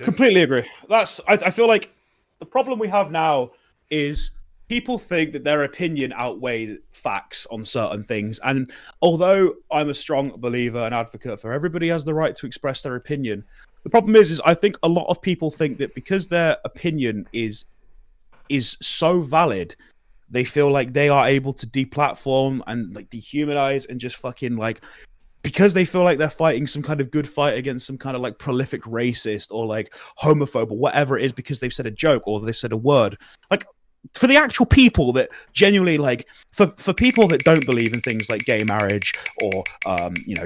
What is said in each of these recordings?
Completely agree. I feel like the problem we have now is people think that their opinion outweighs facts on certain things. And although I'm a strong believer and advocate for everybody has the right to express their opinion, the problem is I think a lot of people think that because their opinion is so valid, they feel like they are able to deplatform and like dehumanize and just fucking like, because they feel like they're fighting some kind of good fight against some kind of like prolific racist or like homophobe or whatever it is, because they've said a joke or they've said a word. Like, for the actual people that genuinely like, for people that don't believe in things like gay marriage or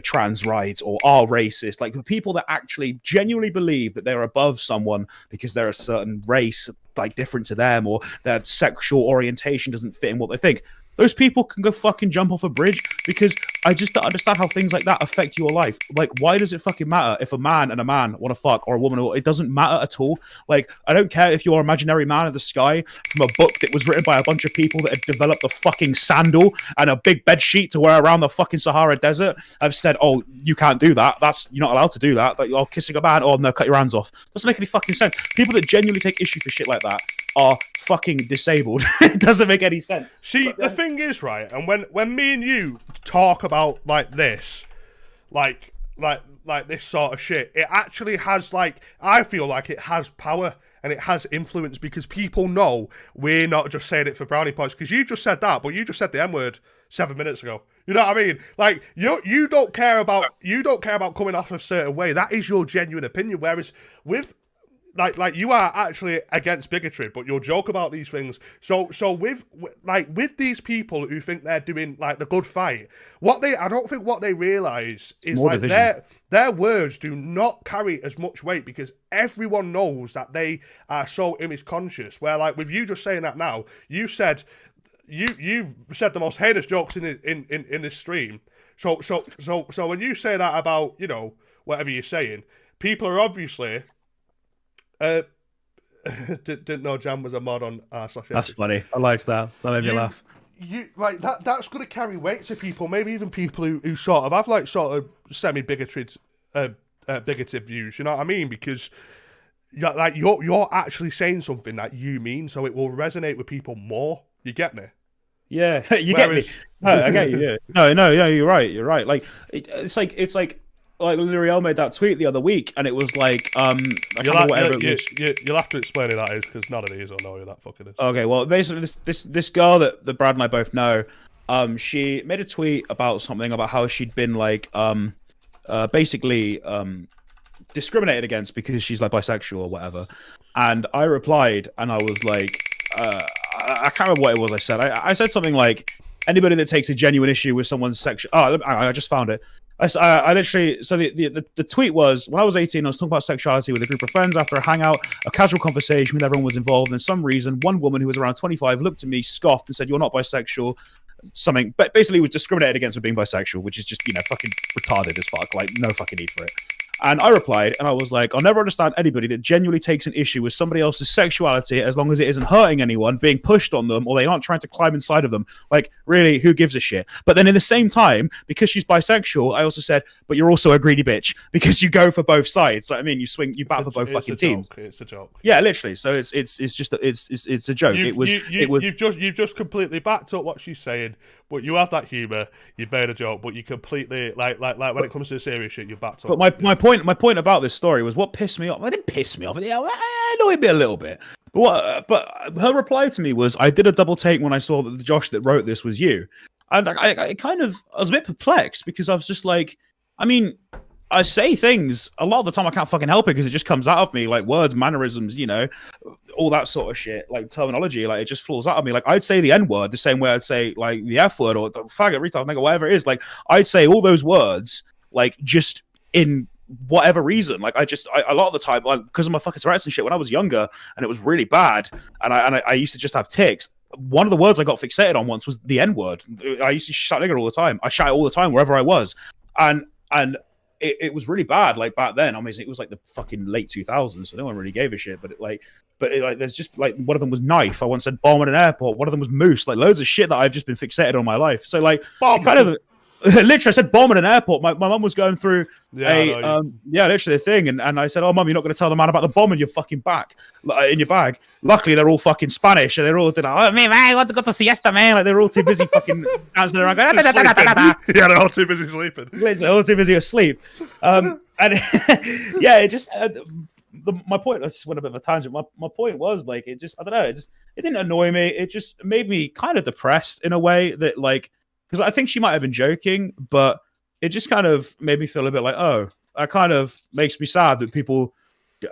trans rights or are racist, like the people that actually genuinely believe that they're above someone because they're a certain race like different to them, or their sexual orientation doesn't fit in what they think, those people can go fucking jump off a bridge, because I just don't understand how things like that affect your life. Like, why does it fucking matter if a man and a man want to fuck, or a woman? It doesn't matter at all. Like, I don't care if you're an imaginary man of the sky from a book that was written by a bunch of people that had developed a fucking sandal and a big bed sheet to wear around the fucking Sahara Desert. I've said, oh, you can't do that. You're not allowed to do that. Like, you're kissing a man. Oh, no, cut your hands off. Doesn't make any fucking sense. People that genuinely take issue for shit like that are fucking disabled. It doesn't make any sense. See, the thing is, right, and when me and you talk about like this, like this sort of shit, it actually has, like, I feel like it has power and it has influence, because people know we're not just saying it for brownie points. Because you just said that, but you just said the N-word 7 minutes ago. You know what I mean? Like, you don't care about coming off a certain way. That is your genuine opinion. Whereas with like you are actually against bigotry, but you'll joke about these things. So with these people who think they're doing like the good fight, I don't think what they realise is like their words do not carry as much weight, because everyone knows that they are so image conscious. Where like with you just saying that now, you've said the most heinous jokes in this stream. So when you say that about, you know, whatever you're saying, people are obviously. Didn't know Jam was a mod on /. That's funny. I liked that. That made me laugh. You like that's going to carry weight to people. Maybe even people who sort of have like sort of semi-bigoted bigoted views. You know what I mean? Because you're actually saying something that you mean, so it will resonate with people more. You get me? Yeah, get me. No, I get you. Yeah. No, you're right. You're right. Like it's like. Like L'Oreal made that tweet the other week, and it was like, you'll have to explain who that is, because none of these will know who that fucking is. Okay, well, basically, this girl that Brad and I both know, she made a tweet about something about how she'd been like, basically, discriminated against because she's like bisexual or whatever, and I replied, and I was like, I can't remember what it was I said. I said something like, anybody that takes a genuine issue with someone's sexual. Oh, I just found it. I literally, so the tweet was, when I was 18, I was talking about sexuality with a group of friends after a hangout, a casual conversation with everyone was involved, and for some reason, one woman who was around 25 looked at me, scoffed, and said, "You're not bisexual." Something, but basically was discriminated against for being bisexual, which is just, you know, fucking retarded as fuck. Like, no fucking need for it. And I replied, and I was like, I'll never understand anybody that genuinely takes an issue with somebody else's sexuality as long as it isn't hurting anyone, being pushed on them, or they aren't trying to climb inside of them. Like, really, who gives a shit? But then in the same time, because she's bisexual, I also said, but you're also a greedy bitch, because you go for both sides. So, I mean, you bat for both fucking teams. It's a joke. Yeah, literally. So it's just it's a joke. You've just completely backed up what she's saying, but you have that humour. You've made a joke, but you completely like when it comes to the serious shit, you backed up. But my point about this story was what pissed me off. It didn't piss me off. It annoyed me a little bit. But her reply to me was, I did a double take when I saw that the Josh that wrote this was you. And I was a bit perplexed, because I was just like, I mean, I say things a lot of the time, I can't fucking help it, because it just comes out of me, like words, mannerisms, you know, all that sort of shit, like terminology, like it just flows out of me. Like, I'd say the N-word the same way I'd say like the F-word or the faggot, retard, nigga, whatever it is. Like, I'd say all those words, like, just in whatever reason. Like, a lot of the time, like, because of my fucking Tourette's and shit, when I was younger and it was really bad, and I used to just have tics, one of the words I got fixated on once was the N-word. I used to shout nigger all the time. I shout it all the time wherever I was. And it was really bad, like, back then. I mean, it was like the fucking late 2000s, so no one really gave a shit. But there's just like, one of them was knife. I once said bomb at an airport. One of them was moose. Like, loads of shit that I've just been fixated on my life. So like, literally, I said bomb at an airport. My mum was going through literally a thing, and I said, "Oh, mum, you're not going to tell the man about the bomb in your fucking in your bag." Luckily, they're all fucking Spanish, and they're all like, "Oh, me, man, I want to go to siesta, man." Like they're all too busy fucking dancing around. Going, yeah, they're all too busy sleeping. They're all too busy asleep. And yeah, it just my point. I just went a bit of a tangent. My point was like, it just, I don't know, it didn't annoy me. It just made me kind of depressed in a way that like. Because I think she might have been joking, but it just kind of made me feel a bit like, oh, that kind of makes me sad that people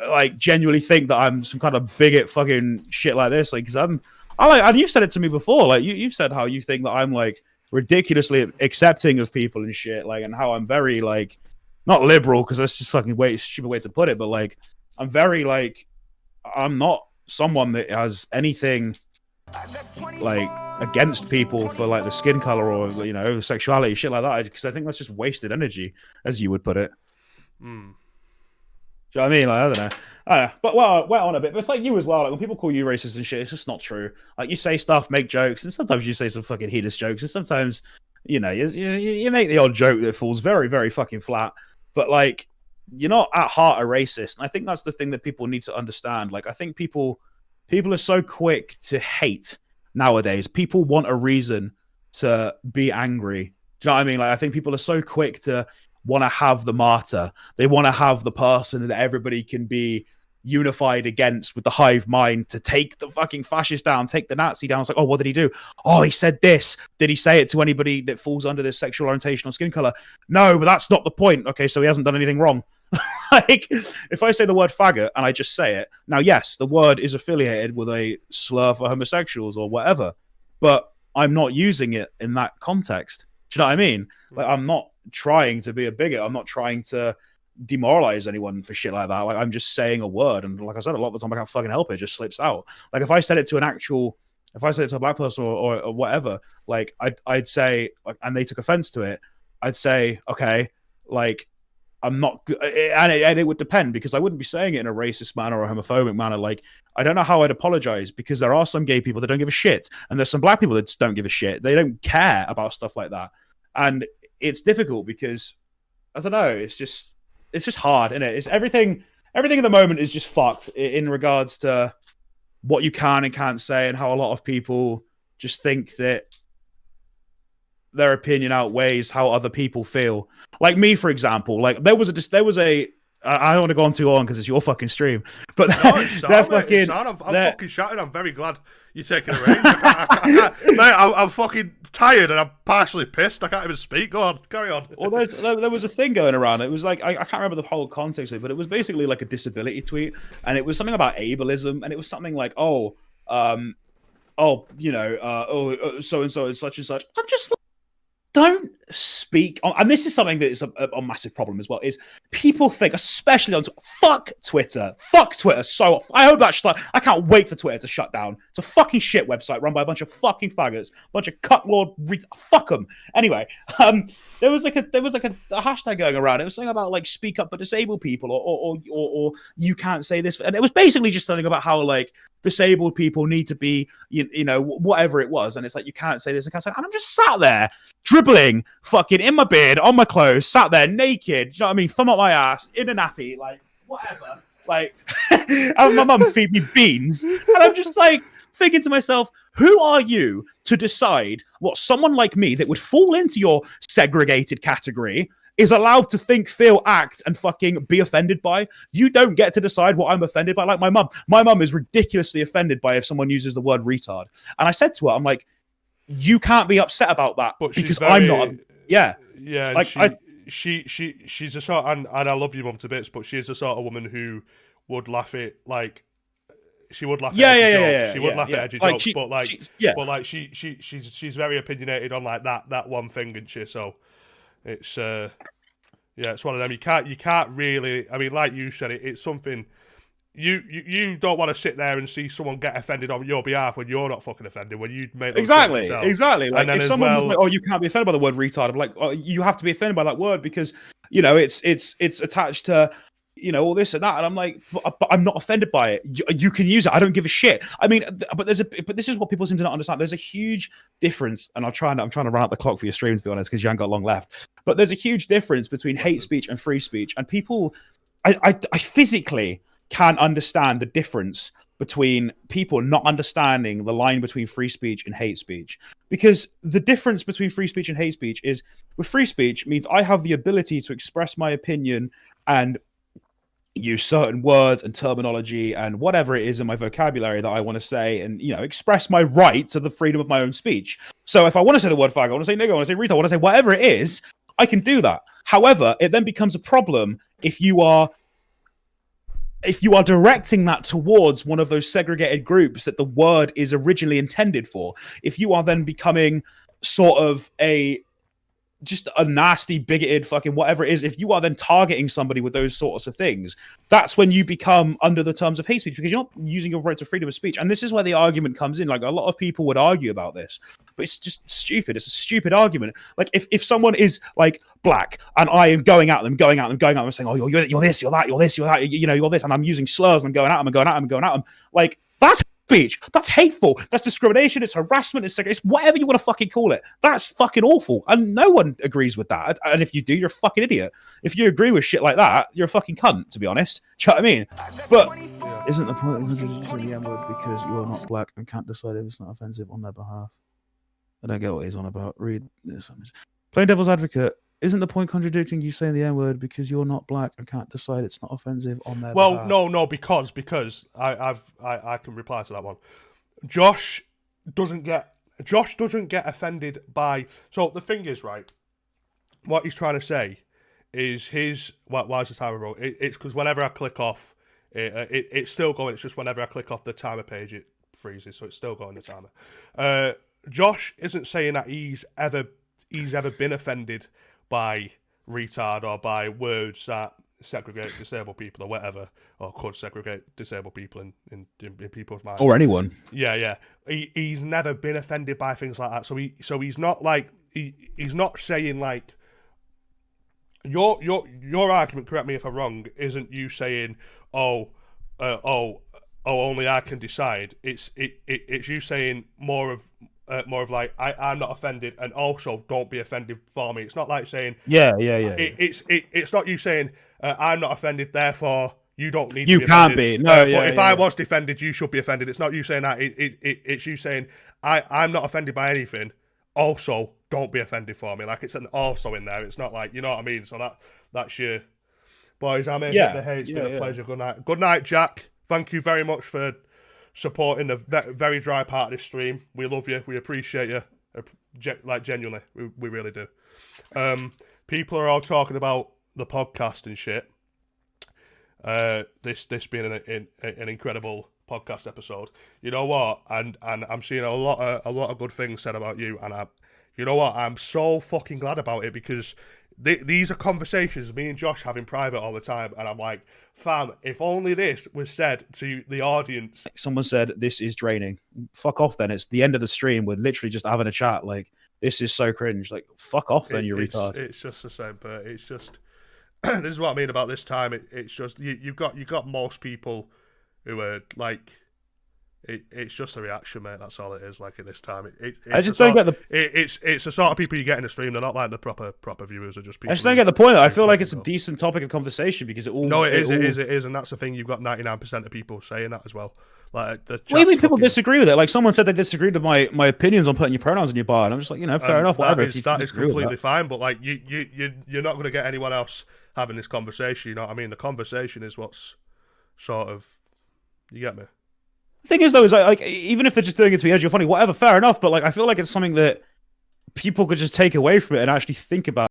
like genuinely think that I'm some kind of bigot fucking shit like this. Like, because and you've said it to me before. Like, you've said how you think that I'm like ridiculously accepting of people and shit. Like, and how I'm very like not liberal because that's just fucking stupid way to put it. But like, I'm very like, I'm not someone that has anything like against people for like the skin color or sexuality, shit like that, because I think that's just wasted energy, as you would put it. Do you know what I mean? Like, I don't know. But well, went on a bit. But it's like you as well. Like when people call you racist and shit, it's just not true. Like you say stuff, make jokes, and sometimes you say some fucking heedless jokes, and sometimes you make the odd joke that falls very, very fucking flat. But like you're not at heart a racist, and I think that's the thing that people need to understand. Like I think people are so quick to hate nowadays. People want a reason to be angry. Do you know what I mean? Like I think people are so quick to want to have the martyr. They want to have the person that everybody can be unified against with the hive mind to take the fucking fascist down, take the Nazi down. It's like, oh, what did he do? Oh, he said this. Did he say it to anybody that falls under this sexual orientation or skin color? No, but that's not the point. Okay, so he hasn't done anything wrong. Like, if I say the word faggot and I just say it, now, yes, the word is affiliated with a slur for homosexuals or whatever, but I'm not using it in that context. Do you know what I mean? Like, I'm not trying to be a bigot. I'm not trying to demoralize anyone for shit like that. Like, I'm just saying a word, and like I said, a lot of the time I can't fucking help it. It just slips out. Like, if I said it to a black person or whatever, like, I'd say, like, and they took offense to it, I'd say, okay, like, I'm not, and it would depend, because I wouldn't be saying it in a racist manner or a homophobic manner. Like, I don't know how I'd apologize, because there are some gay people that don't give a shit, and there's some black people that just don't give a shit. They don't care about stuff like that, and it's difficult because I don't know. It's just hard, isn't it? It's everything at the moment is just fucked in regards to what you can and can't say, and how a lot of people just think that their opinion outweighs how other people feel. Like me, for example, like there was a I don't want to go on too long because it's your fucking stream, but I'm fucking shouting. I'm very glad you're taking a range. Mate, I'm fucking tired and I'm partially pissed. I can't even speak. Go on, carry on. Well, there was a thing going around. It was like, I can't remember the whole context of it, but it was basically like a disability tweet, and it was something about ableism, and it was something like, so and so is such and such. I'm just like, don't speak on, and this is something that is a massive problem as well, is people think, especially on fuck Twitter. So I hope that I can't wait for Twitter to shut down. It's a fucking shit website run by a bunch of fucking faggots, a bunch of cucklord fuck them. Anyway, there was like a hashtag going around. It was something about like speak up for disabled people, or you can't say this, and it was basically just something about how like disabled people need to be, whatever it was, and it's like you can't say this, and I'm just sat there dribbling fucking in my beard, on my clothes, sat there naked, you know what I mean, thumb up my ass, in a nappy, like, whatever, like, and my mum feed me beans, and I'm just like, thinking to myself, who are you to decide what someone like me that would fall into your segregated category is allowed to think, feel, act, and fucking be offended by? You don't get to decide what I'm offended by. Like my mum is ridiculously offended by if someone uses the word retard, and I said to her, I'm like, you can't be upset about that, but because I'm not. Yeah. Like she's a sort, and I love your mum to bits, but she's the sort of woman who would laugh at like. She would laugh at edgy jokes. She would laugh at edgy jokes, but she's very opinionated on like that one thing, isn't she? So it's it's one of them. You can't really. I mean, like you said, it's something. You don't want to sit there and see someone get offended on your behalf when you're not fucking offended, when you make those exactly. And Like if someone was like, "Oh, you can't be offended by the word retard," I'm like, "Oh, you have to be offended by that word because it's attached to all this and that, and I'm like, but I'm not offended by it. You can use it. I don't give a shit. I mean, but this is what people seem to not understand. There's a huge difference, and I'm trying to run out the clock for your stream, to be honest, because you haven't got long left. But there's a huge difference between hate speech and free speech, and people, I physically can understand the difference between people not understanding the line between free speech and hate speech. Because the difference between free speech and hate speech is, with free speech means I have the ability to express my opinion and use certain words and terminology and whatever it is in my vocabulary that I want to say, and express my right to the freedom of my own speech. So if I want to say the word fag, I want to say nigger, I want to say retard, I want to say whatever it is, I can do that. However, it then becomes a problem if you are directing that towards one of those segregated groups that the word is originally intended for. If you are then becoming sort of just a nasty, bigoted, fucking whatever it is, if you are then targeting somebody with those sorts of things, that's when you become under the terms of hate speech, because you're not using your right to freedom of speech. And this is where the argument comes in. Like, a lot of people would argue about this, but it's just stupid. It's a stupid argument. Like, if someone is like black and I am going at them and saying, oh, you're this, you're that, you're this, you're that, you're this, and I'm using slurs and I'm going at them, like, that's speech. That's hateful. That's discrimination. It's harassment. It's whatever you want to fucking call it. That's fucking awful. And no one agrees with that. And if you do, you're a fucking idiot. If you agree with shit like that, you're a fucking cunt, to be honest. Do you know what I mean? But isn't the point of using the N-word because you're not black and can't decide if it's not offensive on their behalf? I don't get what he's on about. Read this. Plain devil's advocate. Isn't the point contradicting you saying the N-word because you're not black and can't decide it's not offensive on their behalf? No, because I can reply to that one. Josh doesn't get offended by. So the thing is, right, what he's trying to say is why is the timer roll? It's because whenever I click off, it's still going. It's just whenever I click off the timer page, it freezes, so it's still going the timer. Josh isn't saying that he's ever been offended by retard or by words that segregate disabled people or whatever, or could segregate disabled people in people's minds, or anyone. Yeah. He's never been offended by things like that. So he's not like he's not saying like your argument. Correct me if I'm wrong. Isn't you saying only I can decide? It's you saying more of like I'm not offended, and also don't be offended for me. It's not like saying yeah. It's not you saying I'm not offended, therefore you don't need. You to be can't offended. be. No, but if I was defended, you should be offended. It's not you saying that. It's you saying I'm not offended by anything. Also, don't be offended for me. Like, it's an also in there. It's not like, you know what I mean. So that's your boys. I'm here. The hate. It's been a pleasure. Good night. Good night, Jack. Thank you very much for supporting the very dry part of this stream. We love you. We appreciate you. Like, genuinely, we really do. People are all talking about the podcast and shit. This being an incredible podcast episode. You know what? And I'm seeing a lot of good things said about you. And you know what? I'm so fucking glad about it, because these are conversations me and Josh have in private all the time, and I'm like, fam, if only this was said to the audience. Someone said this is draining. Fuck off then. It's the end of the stream. We're literally just having a chat. Like, this is so cringe. Like, fuck off then, you retard. It's just the same, but it's just this is what I mean about this time. It's just you've got most people who are like, it's just a reaction, mate. That's all it is. Like, at this time, I just don't get the. It's the sort of people you get in the stream. They're not like the proper viewers. Are just people. I just don't get the point. I feel like it's a decent topic of conversation, because it all. No, it is, and that's the thing. You've got 99% of people saying that as well. Like, even people disagree with it. Like, someone said they disagreed with my opinions on putting your pronouns in your bio, and I'm just like, fair enough. Whatever. That is completely fine. But like, you're not going to get anyone else having this conversation. You know what I mean? The conversation is what's sort of. You get me? The thing is, though, is like even if they're just doing it to be edgy or funny, whatever, fair enough. But like, I feel like it's something that people could just take away from it and actually think about.